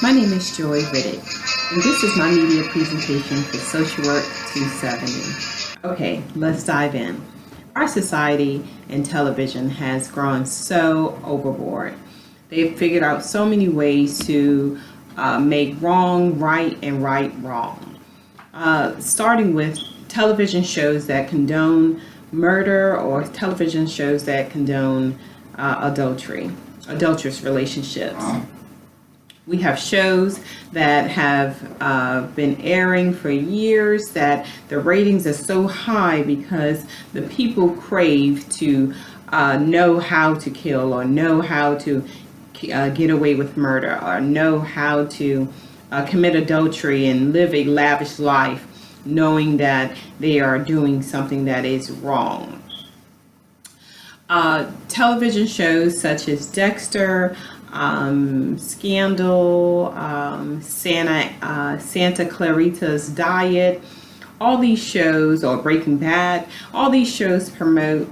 My name is Joy Riddick, and this is my media presentation for Social Work 270. Okay, let's dive in. Our society and television has grown so overboard. They've figured out so many ways to make wrong right and right wrong. Starting with television shows that condone murder or television shows that condone adulterous relationships. We have shows that have been airing for years that the ratings are so high because the people crave to know how to kill or know how to get away with murder or know how to commit adultery and live a lavish life, knowing that they are doing something that is wrong. Television shows such as Dexter, Scandal, Santa Clarita's Diet, all these shows, or Breaking Bad, all these shows promote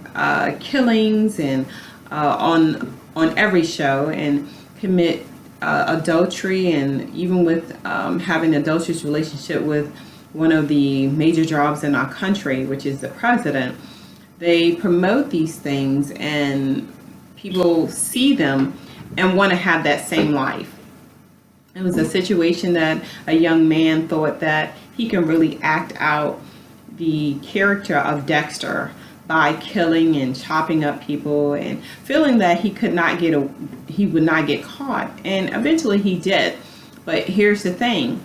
killings and on every show, and commit adultery, and even with having an adulterous relationship with one of the major jobs in our country, which is the president. They promote these things and people see them and want to have that same life. It was a situation that a young man thought that he can really act out the character of Dexter by killing and chopping up people and feeling that he would not get caught. And eventually he did. But here's the thing.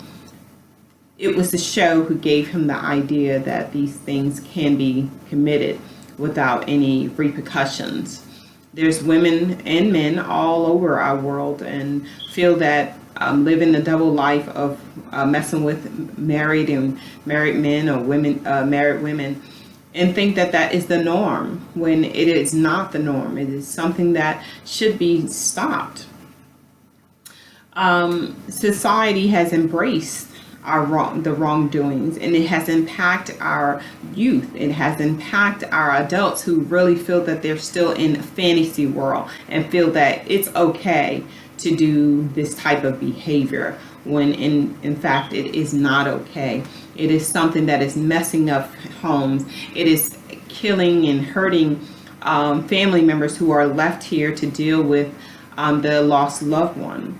It was the show who gave him the idea that these things can be committed without any repercussions. There's women and men all over our world and feel that living the double life of messing with married men or married women, and think that that is the norm when it is not the norm. It is something that should be stopped. Society has embraced the wrongdoings, and it has impacted our youth. It has impacted our adults who really feel that they're still in a fantasy world and feel that it's okay to do this type of behavior when in fact it is not okay. It is something that is messing up homes. It is killing and hurting family members who are left here to deal with the lost loved one.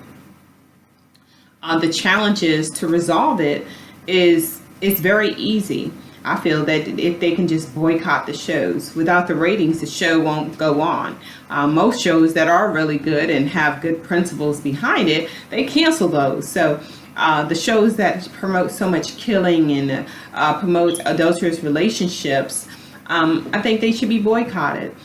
The challenges to resolve it is very easy. I feel that if they can just boycott the shows, without the ratings, the show won't go on. Most shows that are really good and have good principles behind it, they cancel those. So the shows that promote so much killing and promote adulterous relationships, I think they should be boycotted,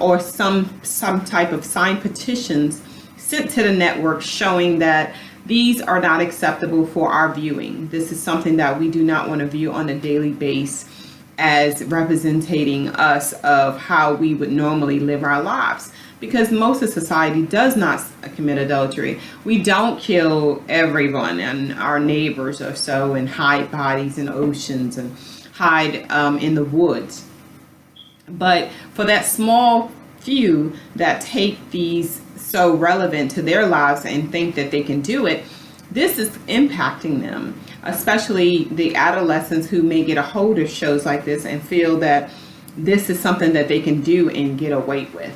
or some type of signed petitions sent to the network showing that these are not acceptable for our viewing. This is something that we do not want to view on a daily basis as representing us of how we would normally live our lives. Because most of society does not commit adultery. We don't kill everyone and our neighbors or so and hide bodies in oceans and hide in the woods. But for that small few that take these so relevant to their lives and think that they can do it, this is impacting them, especially the adolescents who may get a hold of shows like this and feel that this is something that they can do and get away with.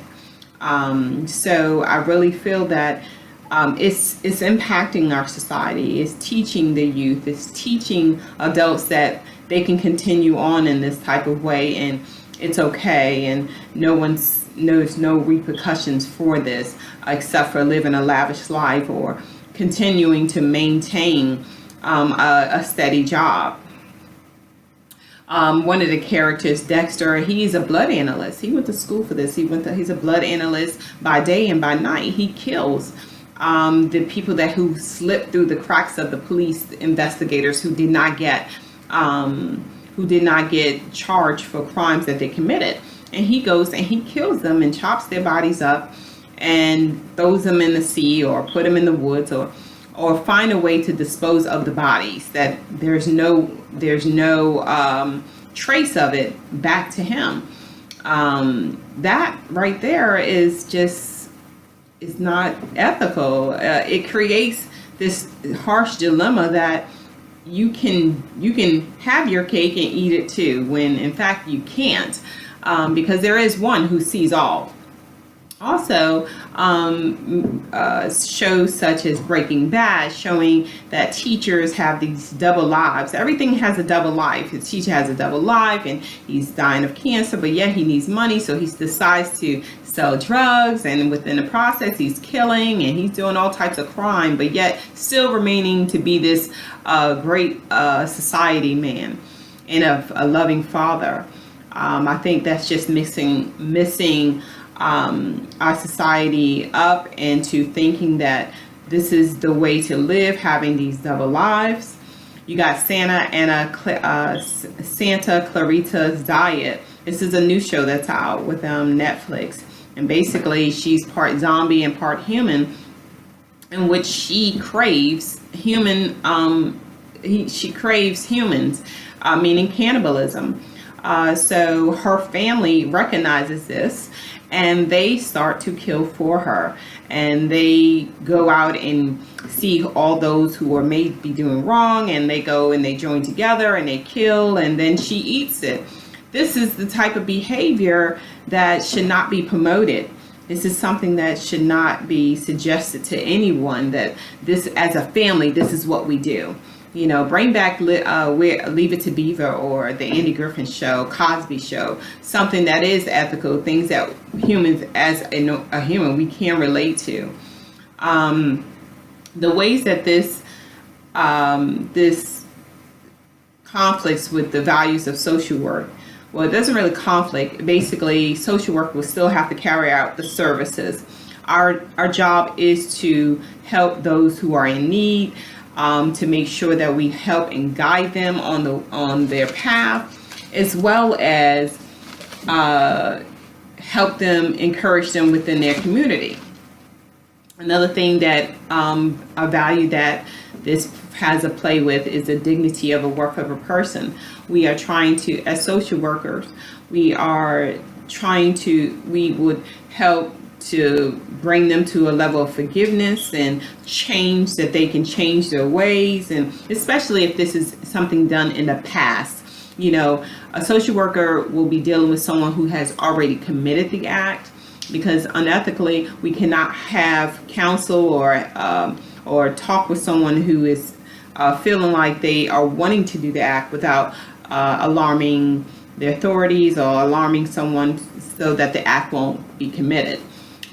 So I really feel that it's impacting our society. It's teaching the youth, it's teaching adults that they can continue on in this type of way and it's okay, and knows no repercussions for this except for living a lavish life or continuing to maintain a steady job. One of the characters, Dexter, he's a blood analyst. He went to school for this. He's a blood analyst by day and by night. He kills the people who slipped through the cracks of the police investigators who did not get charged for crimes that they committed. And he goes and he kills them and chops their bodies up and throws them in the sea or put them in the woods or find a way to dispose of the bodies that there's no trace of it back to him. That right there is not ethical. It creates this harsh dilemma that you can have your cake and eat it too, when in fact you can't, because there is one who sees all. Also, shows such as Breaking Bad showing that teachers have these double lives. Everything has a double life. His teacher has a double life, and he's dying of cancer, but yet he needs money, so he decides to sell drugs, and within the process he's killing and he's doing all types of crime, but yet still remaining to be this great society man and a loving father. I think that's just missing our society up into thinking that this is the way to live, having these double lives. You got Santa Clarita's Diet. This is a new show that's out with Netflix, and basically she's part zombie and part human, in which she craves human. She craves humans, meaning cannibalism. So her family recognizes this, and they start to kill for her, and they go out and see all those who are may be doing wrong, and they go and they join together and they kill, and then she eats it. This is the type of behavior that should not be promoted. This is something that should not be suggested to anyone, that this, as a family, this is what we do. You know, bring back Leave It to Beaver, or the Andy Griffin Show, Cosby Show, something that is ethical, things that humans, as a human, we can relate to. The ways that this conflicts with the values of social work. Well, it doesn't really conflict. Basically, social work will still have to carry out the services. Our job is to help those who are in need, to make sure that we help and guide them on their path, as well as help them, encourage them within their community. Another thing that a value that this has a play with is the dignity of a work of a person. We are trying to, as social workers, we would help to bring them to a level of forgiveness and change, that they can change their ways, and especially if this is something done in the past. You know, a social worker will be dealing with someone who has already committed the act, because unethically we cannot have counsel or talk with someone who is feeling like they are wanting to do the act without alarming the authorities or alarming someone, so that the act won't be committed.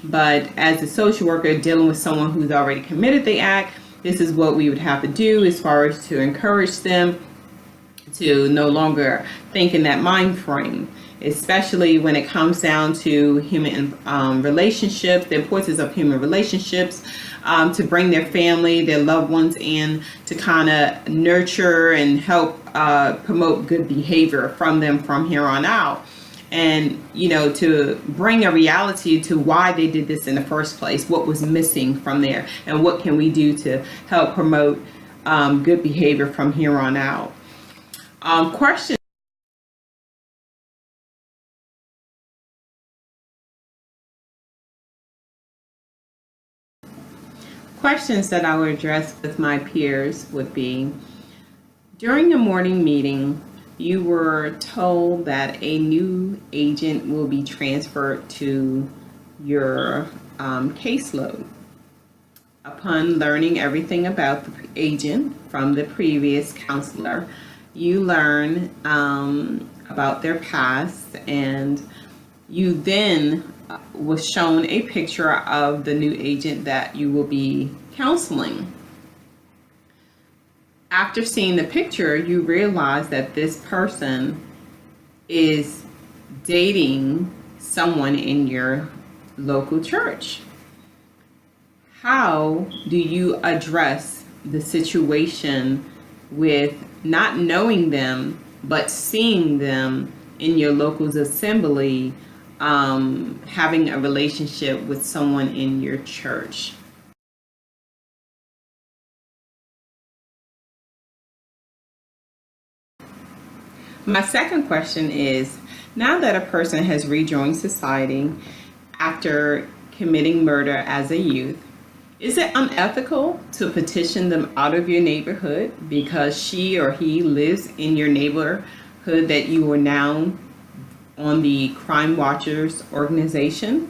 But as a social worker dealing with someone who's already committed the act, this is what we would have to do, as far as to encourage them to no longer think in that mind frame, especially when it comes down to human relationships, the importance of human relationships, to bring their family, their loved ones in, to kind of nurture and help promote good behavior from them from here on out. And, you know, to bring a reality to why they did this in the first place, what was missing from there, and what can we do to help promote good behavior from here on out. Questions that I would address with my peers would be, during the morning meeting, you were told that a new agent will be transferred to your caseload. Upon learning everything about the agent from the previous counselor, you learn about their past, and you then was shown a picture of the new agent that you will be counseling. After seeing the picture, you realize that this person is dating someone in your local church. How do you address the situation with not knowing them, but seeing them in your local assembly, having a relationship with someone in your church? My second question is, now that a person has rejoined society after committing murder as a youth, Is it unethical to petition them out of your neighborhood because she or he lives in your neighborhood that you are now on the Crime Watchers organization?